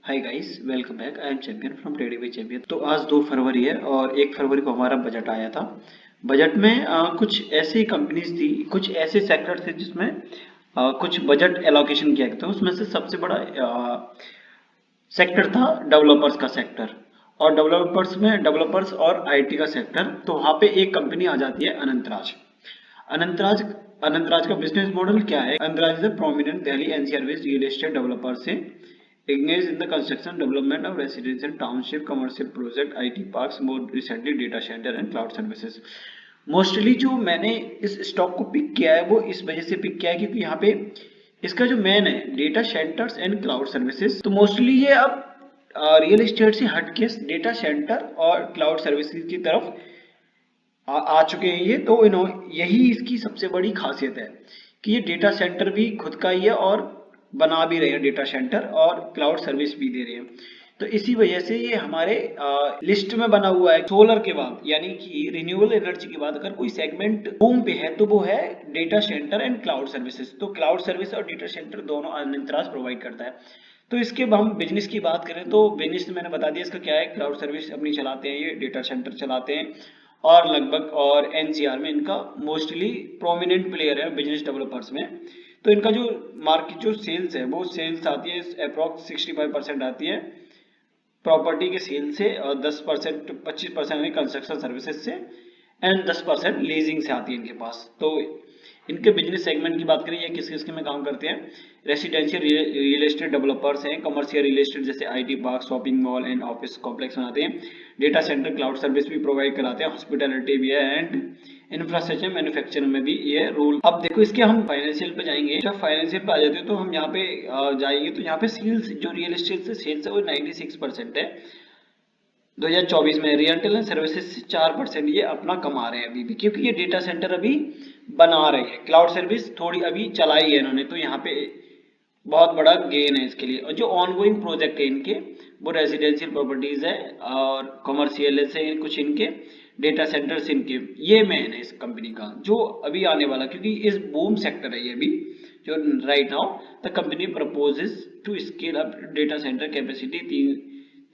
Hi guys, welcome back. I am champion from trading with champion. तो आज 2 फरवरी है और 1 फरवरी को हमारा बजट आया था। बजट में कुछ ऐसी कंपनीज थी, कुछ ऐसे सेक्टर थे जिसमें कुछ बजट एलोकेशन किया गया था। उसमें से सबसे बड़ा सेक्टर था डेवलपर्स का सेक्टर। और डेवलपर्स और आईटी का सेक्टर। तो वहाँ पे एक कंपनी आ जाती है अनंतराज। अनंतराज अनंतराज का बिजनेस मॉडल क्या है? Anantraj is a prominent Delhi NCR based real estate developer से engaged in the construction development of residential township commercial project IT parks, more recently data center and cloud services। Mostly जो मैंने इस stock को pick किया है वो इस वजह से पिक किया है क्योंकि यहाँ पे इसका जो मेन है data centres and cloud services. तो मोस्टली ये अब रियल एस्टेट से हटके डेटा सेंटर और क्लाउड सर्विसेज की तरफ आ चुके हैं ये। तो यही इसकी सबसे बड़ी खासियत है कि ये डेटा सेंटर भी खुद का ही है और बना भी रहे हैं डेटा सेंटर और क्लाउड सर्विस भी दे रहे हैं। तो इसी वजह से ये हमारे लिस्ट में बना हुआ है। सोलर के बाद यानी कि रिन्यूएबल एनर्जी के बाद अगर कोई सेगमेंट बूम पे है तो वो है data centre and cloud services. तो क्लाउड सर्विस और डेटा सेंटर दोनों अनंतराज प्रोवाइड करता है। तो इसके हम बिजनेस की बात करें तो बिजनेस मैंने बता दिया इसका क्या है। क्लाउड सर्विस अपनी चलाते हैं, ये डेटा सेंटर चलाते हैं और लगभग और एनसीआर में इनका मोस्टली प्रोमिनेंट प्लेयर है बिजनेस डेवलपर्स में। तो इनका जो मार्केट जो सेल्स है वो सेल्स आती है अप्रॉक्स 65% आती है प्रॉपर्टी के सेल से और 10% 25% कंस्ट्रक्शन सर्विसेज से एंड 10% लीजिंग से आती है इनके पास। तो इनके बिजनेस सेगमेंट की बात करें ये किस किस में काम करते हैं। रेसिडेंशियल रियल एस्टेट डेवलपर्स हैं, कमर्शियल रियल एस्टेट जैसे IT park, shopping mall and office complex बनाते हैं, डेटा सेंटर क्लाउड सर्विस भी प्रोवाइड कराते हैं, हॉस्पिटैलिटी भी है एंड इंफ्रास्ट्रक्चर मैन्युफैक्चरिंग में भी ये रोल। अब देखो इसके हम फाइनेंशियल पे जाएंगे। जब फाइनेंशियल पे आ जाते हैं तो हम यहाँ पे जाएंगे तो यहाँ पे सेल्स जो रियल एस्टेट से सेल्स है वो 96% है 2024 में। रियल्टल एंड सर्विसेज से 4% ये अपना कमा रहे हैं अभी भी, क्योंकि ये डेटा सेंटर अभी बना रहे हैं। क्लाउड सर्विस थोड़ी अभी चलाई है इन्होंने, तो यहाँ पे बहुत बड़ा गेन है इसके लिए। और जो ऑनगोइंग प्रोजेक्ट है इनके वो रेजिडेंशियल प्रॉपर्टीज है और कमर्शियल से कुछ इनके डेटा सेंटर्स इनके, ये मेन है इस कंपनी का जो अभी आने वाला, क्योंकि इस बूम सेक्टर है ये भी जो right now the company proposes to scale up data centre capacity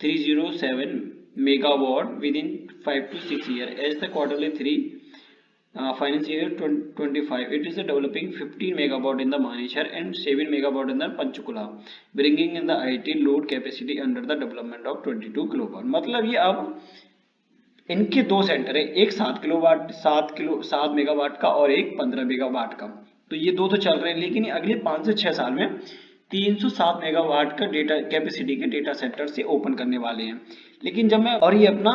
307 megawatt within 5 to 6 years as the quarterly 3 financial year 2025. It is developing 15 megawatt in the Manesar and 7 megawatt in the Panchkula, bringing in the IT load capacity under the development of 22 kilowatt। मतलब ये अब इनके दो centre है, एक 7 megawatt का और एक 15 मेगावाट का। तो ये दो तो चल रहे हैं, लेकिन अगले 5 से 6 साल में 307 मेगावाट का डेटा कैपेसिटी के डेटा सेंटर से ओपन करने वाले हैं। लेकिन जब मैं और ये अपना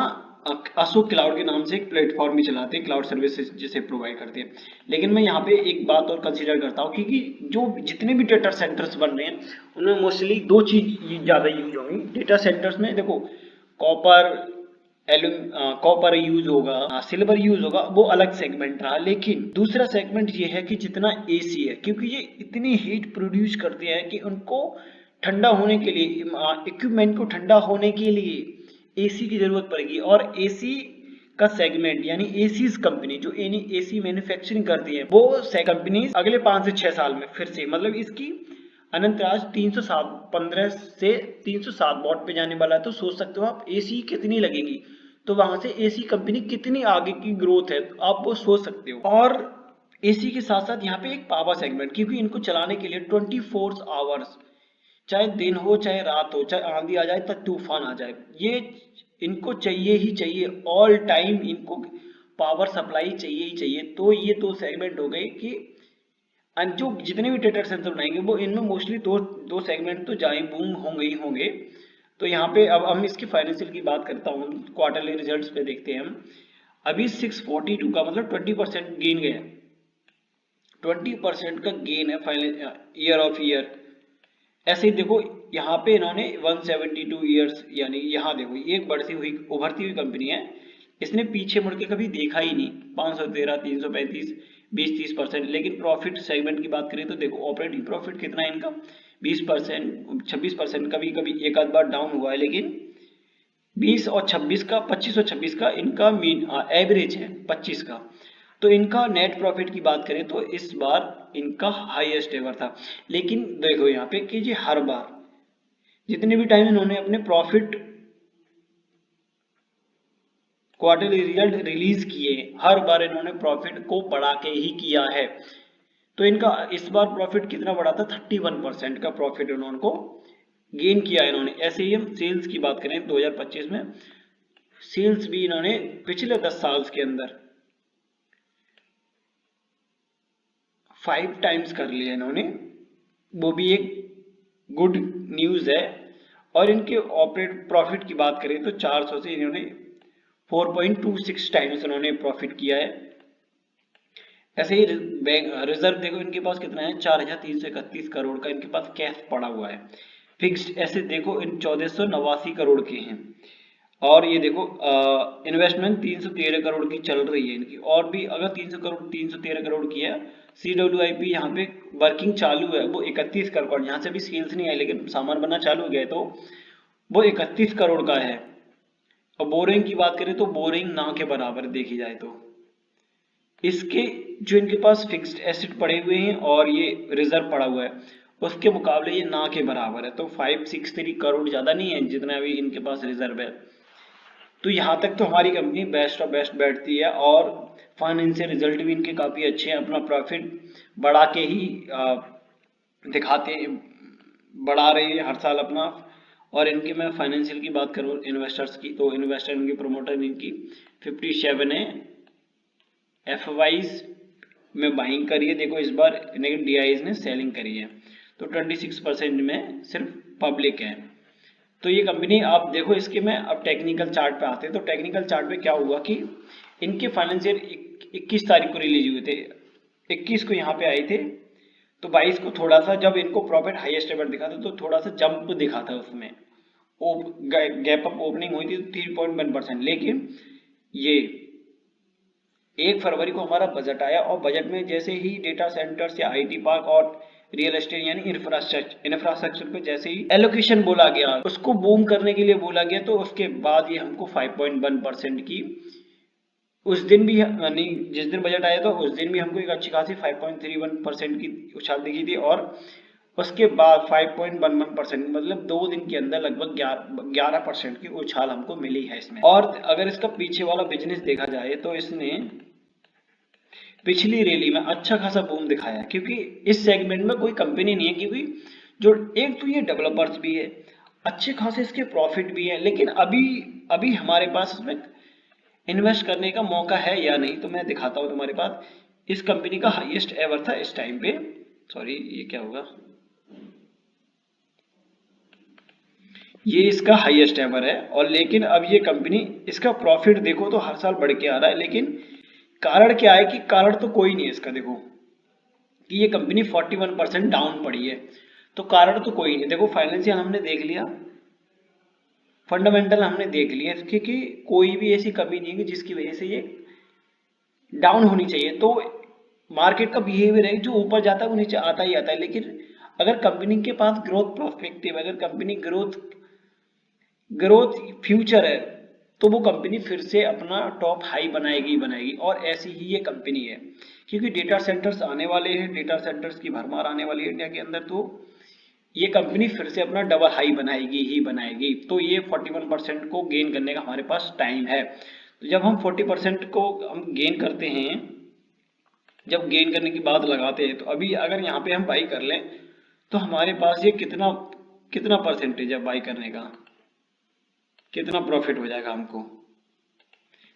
अशोक क्लाउड के नाम से एक प्लेटफॉर्म भी चलाते हैं, क्लाउड सर्विसेज जिसे प्रोवाइड करते हैं। लेकिन मैं यहाँ पे एक बात और कंसीडर करता हूँ क्योंकि जो जितने भी डेटा सेंटर्स बन रहे हैं उनमें मोस्टली दो चीज ज्यादा यूज होंगी डेटा सेंटर्स में। देखो कॉपर कॉपर यूज होगा, सिल्वर यूज होगा, वो अलग सेगमेंट रहा। लेकिन दूसरा सेगमेंट ये है कि जितना एसी है, क्योंकि ये इतनी हीट प्रोड्यूस करते हैं कि उनको ठंडा होने के लिए, इक्विपमेंट को ठंडा होने के लिए एसी की जरूरत पड़ेगी। और एसी का सेगमेंट यानी एसी कंपनी जो एसी मैन्युफैक्चरिंग करती है वो कंपनी अगले 5 से 6 साल में फिर से, मतलब इसकी अनंतराज 307 से 307 वॉट पे जाने वाला है। तो सोच सकते हो आप एसी कितनी लगेगी, तो वहां से एसी कंपनी कितनी आगे की ग्रोथ है आप वो सोच सकते हो। और एसी के साथ साथ यहाँ पे एक पावर सेगमेंट, क्योंकि इनको चलाने के लिए 24 आवर्स, चाहे दिन हो चाहे रात हो, चाहे आंधी आ जाए चाहे तूफान आ जाए, ये इनको चाहिए ही चाहिए। ऑल टाइम इनको पावर सप्लाई चाहिए ही चाहिए। तो ये दो सेगमेंट हो गए कि जो जितने भी डेटा सेंटर बनाएंगे वो इनमें मोस्टली दो दो सेगमेंट तो जाए बूम होंगे ही होंगे। तो यहाँ पे अब हम इसकी फाइनेंशियल की बात करता हूँ, क्वार्टरली रिजल्ट्स पे देखते हैं हम। अभी 642 का मतलब 20% गेन गया, 20% का गेन है ईयर ऑफ ईयर। ऐसे ही देखो यहाँ पे इन्होंने 172 ईयर्स, यानी यहाँ देखो ये एक बढ़ती हुई उभरती हुई कंपनी है, इसने पीछे मुड़ के कभी देखा ही नहीं। 513, 335, 20-30%। लेकिन प्रॉफिट सेगमेंट की बात करें तो देखो ऑपरेटिंग प्रॉफिट कितना है इनका 20%, 26%, कभी कभी एक आध बार डाउन हुआ है, लेकिन 20 और 26 का 25 और 26 का इनका मीन एवरेज है 25 का। तो इनका नेट प्रॉफिट की बात करें तो इस बार इनका हाईएस्ट एवर था। लेकिन देखो यहाँ पे कि ये हर बार जितने भी टाइम इन्होंने अपने प्रॉफिट क्वार्टरली रिजल्ट रिलीज किए, हर बार इन्होंने प्रॉफिट को बढ़ा के ही किया है। तो इनका इस बार प्रॉफिट कितना बढ़ा था, 31% का प्रॉफिट इन्होंने को गेन किया इन्होंने। ऐसे ही हम सेल्स की बात करें 2025 में, सेल्स भी इन्होंने पिछले 10 साल के अंदर 5 टाइम्स कर लिया इन्होंने, वो भी एक गुड न्यूज है। और इनके ऑपरेट प्रॉफिट की बात करें तो 400 से इन्होंने 4.26 टाइम्स इन्होंने प्रॉफिट किया है। ऐसे ही रिजर्व देखो इनके पास कितना है, 4,331 करोड़ का इनके पास कैश पड़ा हुआ है। फिक्स्ड एसेट देखो इन 1489 करोड़ के हैं। और ये देखो इन्वेस्टमेंट 313 करोड़ की चल रही है इनकी, और भी अगर 313 करोड़ की है। CWIP यहाँ पे वर्किंग चालू है, वो 31 करोड़, यहाँ से भी सेल्स नहीं आई लेकिन सामान बनना चालू हो गया है, तो वो 31 करोड़ का है। और बोरिंग की बात करें तो बोरिंग ना के बराबर देखी जाए तो इसके जो इनके पास फिक्स्ड एसेट पड़े हुए हैं और ये रिजर्व पड़ा हुआ है, उसके मुकाबले ये ना के बराबर है। तो 563 करोड़ ज्यादा नहीं है जितना भी इनके पास रिजर्व है। तो यहाँ तक तो हमारी कंपनी बेस्ट ऑफ बेस्ट बैठती है, और फाइनेंशियल रिजल्ट भी इनके काफ़ी अच्छे हैं। अपना प्रॉफिट बढ़ा के ही दिखाते, बढ़ा रही है हर साल अपना। और इनके मैं फाइनेंशियल की बात करूँ इन्वेस्टर्स की, तो इन्वेस्टर इनकी प्रमोटर इनकी 57 है। FYs में बाइंग करी है, देखो इस बार DIs ने सेलिंग करी है। तो 26% में सिर्फ पब्लिक है। तो ये कंपनी आप देखो, इसके में अब टेक्निकल चार्ट पे आते हैं। तो टेक्निकल चार्ट पे क्या हुआ कि इनके फाइनेंशियल 21 तारीख को रिलीज हुए थे, 21 को यहाँ पे आए थे। तो 22 को थोड़ा सा जब इनको प्रॉफिट हाईएस्ट एवर दिखा था तो थोड़ा सा जंप दिखा था उसमें, गैप अप ओपनिंग हुई थी 3.1%। लेकिन ये 1 फरवरी को हमारा बजट आया, और बजट में जैसे ही डेटा सेंटर्स या IT पार्क और रियल एस्टेट यानी इंफ्रास्ट्रक्चर पे जैसे ही एलोकेशन बोला गया, उसको बूम करने के लिए बोला गया, तो उसके बाद ये हमको 5.1% की उस दिन भी, यानी जिस दिन बजट आया था उस दिन भी हमको एक अच्छी खासी 5.31% की उछाल दिखी थी। और उसके बाद 5.11%, मतलब 2 दिन के अंदर लगभग 11% की उछाल हमको मिली है इसमें। और अगर इसका पीछे वाला बिजनेस देखा जाए तो इसने पिछली रैली में अच्छा खासा बूम दिखाया है, क्योंकि इस सेगमेंट में कोई कंपनी नहीं है। क्योंकि जो एक तो ये डेवलपर्स भी है, अच्छे खासे इसके प्रॉफिट भी है, लेकिन अभी हमारे पास इसमें इन्वेस्ट करने का मौका है या नहीं, तो मैं दिखाता हूँ तुम्हारे पास। इस कंपनी का हाईएस्ट एवर था इस टाइम पे, सॉरी ये क्या होगा, ये इसका हाईएस्ट एवर है। और लेकिन अब ये कंपनी, इसका प्रॉफिट देखो तो हर साल बढ़ के आ रहा है, लेकिन कारण क्या है कि कारण तो कोई नहीं है इसका। देखो कि ये कंपनी 41% डाउन पड़ी है, तो कारण तो कोई नहीं। देखो फाइनेंशियल हमने देख लिया, फंडामेंटल हमने देख लिया इसके कि कोई भी ऐसी कमी नहीं है कि जिसकी वजह से ये डाउन होनी चाहिए। तो मार्केट का बिहेवियर है, जो ऊपर जाता है वो नीचे आता ही आता है। लेकिन अगर कंपनी के पास ग्रोथ प्रोस्पेक्टिव, अगर कंपनी ग्रोथ फ्यूचर है, तो वो कंपनी फिर से अपना टॉप हाई बनाएगी बनाएगी। और ऐसी ही ये कंपनी है, क्योंकि डेटा सेंटर्स आने वाले हैं, डेटा सेंटर्स की भरमार आने वाली है इंडिया के अंदर, तो ये कंपनी फिर से अपना डबल हाई बनाएगी ही बनाएगी। तो ये 41% को गेन करने का हमारे पास टाइम है। तो जब हम 40% को हम गेन करते हैं, जब गेन करने की बात लगाते हैं, तो अभी अगर यहाँ पे हम बाई कर लें तो हमारे पास ये कितना कितना परसेंटेज है बाई करने का, कितना प्रॉफिट हो जाएगा हमको,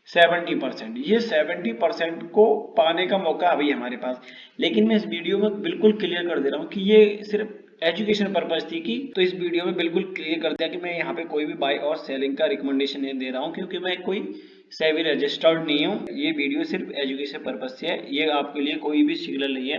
70%। ये 70% को पाने का मौका अभी हमारे पास। लेकिन मैं इस वीडियो में बिल्कुल क्लियर कर दे रहा हूँ कि ये सिर्फ एजुकेशन पर्पज थी की, तो इस वीडियो में बिल्कुल क्लियर कर दिया कि मैं यहाँ पे कोई भी बाय और सेलिंग का रिकमेंडेशन नहीं दे रहा हूँ, क्योंकि मैं कोई सेबी रजिस्टर्ड नहीं हूँ। ये वीडियो सिर्फ एजुकेशन पर्पज से है, ये आपके लिए कोई भी सिग्नल नहीं है।